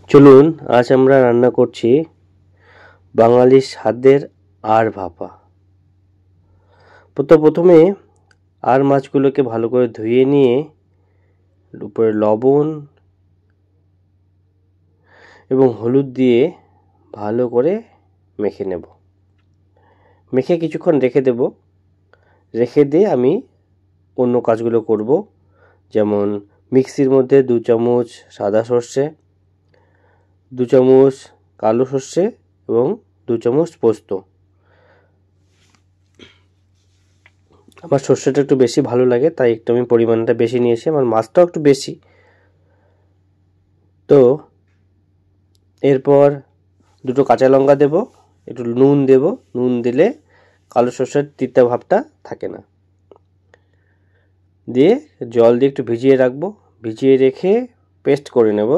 চলুন আজ আমরা রান্না করছি বাঙালির স্বাদের আড় ভাপা। প্রথমে আর মাছগুলোকে ভালো করে ধুয়ে নিয়ে উপরে লবণ এবং হলুদ দিয়ে ভালো করে মেখে নেব। মেখে কিছুক্ষণ রেখে দেব। রেখে দিয়ে আমি অন্য কাজগুলো করব, যেমন মিক্সির মধ্যে 2 চামচ সাদা সর্ষে, 2 চামচ কালো সর্ষে এবং 2 চামচ পোস্ত। আমার সর্ষেটা একটু বেশি ভালো লাগে, তাই একটু আমি পরিমাণটা বেশি নিয়েছি। আমার মাছটাও একটু বেশি। তো এরপর 2টো কাঁচা লঙ্কা দেব, একটু নুন দেব। নুন দিলে কালো সর্ষের তিতা ভাবটা থাকে না। দিয়ে জল দিয়ে একটু ভিজিয়ে রাখবো। ভিজিয়ে রেখে পেস্ট করে নেব।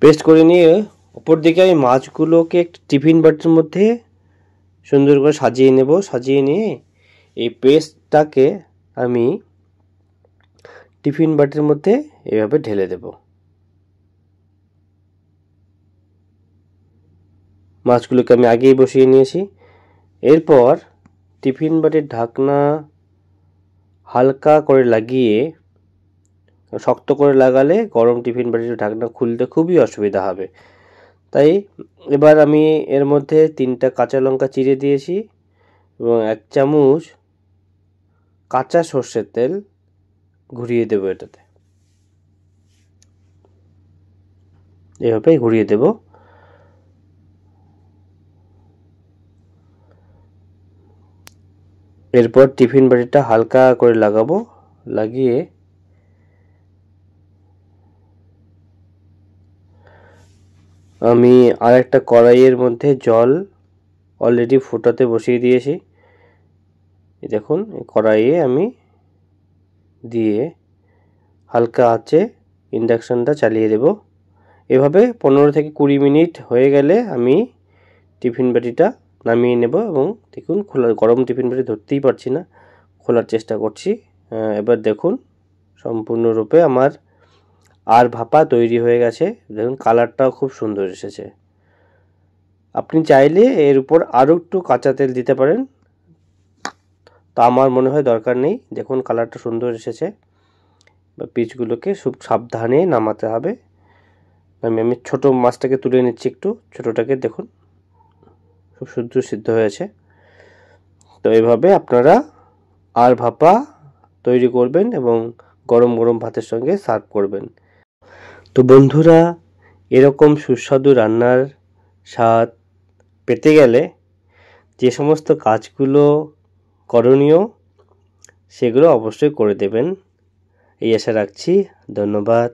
পেস্ট করে নিয়ে উপর দিকে আমি মাছগুলোকে একটু টিফিন বাটির মধ্যে সুন্দর করে সাজিয়ে নেব। সাজিয়ে নিয়ে এই পেস্টটাকে আমি টিফিন বাটির মধ্যে এভাবে ঢেলে দেব। মাছগুলোকে আমি আগেই বসিয়ে নিয়েছি। এরপর টিফিন বাটির ঢাকনা হালকা করে লাগিয়ে, শক্ত করে লাগালে গরম টিফিন বাটির ঢাকনা খুলতে খুবই অসুবিধা হবে। তাই এবার আমি এর মধ্যে 3টা কাঁচা লঙ্কা চিড়ে দিয়েছি এবং 1 চামচ কাঁচা সর্ষের তেল ঘুরিয়ে দেব। এটাতে এভাবে ঘুরিয়ে দেব। এরপর টিফিন বাটিটা হালকা করে লাগাবো। লাগিয়ে আমি আরেকটা কড়াইয়ের মধ্যে জল অলরেডি ফোটাতে বসিয়ে দিয়েছি। দেখুন, কড়াইয়ে আমি দিয়ে হালকা আঁচে ইন্ডাকশনটা চালিয়ে দেব। এভাবে 15 থেকে 20 মিনিট হয়ে গেলে আমি টিফিন বাটিটা নামিয়ে নেব। এবং দেখুন, গরম টিফিন বাটি ধরতেই পারছি না, খোলার চেষ্টা করছি। এবার দেখুন, সম্পূর্ণরূপে আমার আর ভাপা তৈরি হয়ে গেছে। দেখুন, কালারটাও খুব সুন্দর এসেছে। আপনি চাইলে এর উপর আরও একটু কাঁচা তেল দিতে পারেন, তা আমার মনে হয় দরকার নেই। দেখুন, কালারটা সুন্দর এসেছে। পিসগুলোকে খুব সাবধানে নামাতে হবে। আমি ছোটো মাছটাকে তুলে নিচ্ছি। একটু ছোটোটাকে দেখুন, খুব সুন্দর সিদ্ধ হয়েছে। তো এইভাবে আপনারা আর ভাপা তৈরি করবেন এবং গরম গরম ভাতের সঙ্গে সার্ভ করবেন। তো বন্ধুরা, এরকম সুস্বাদু রান্নার স্বাদ পেতে গেলে যে সমস্ত কাজগুলো করণীয় সেগুলো অবশ্যই করে দেবেন, এই আশা রাখছি। ধন্যবাদ।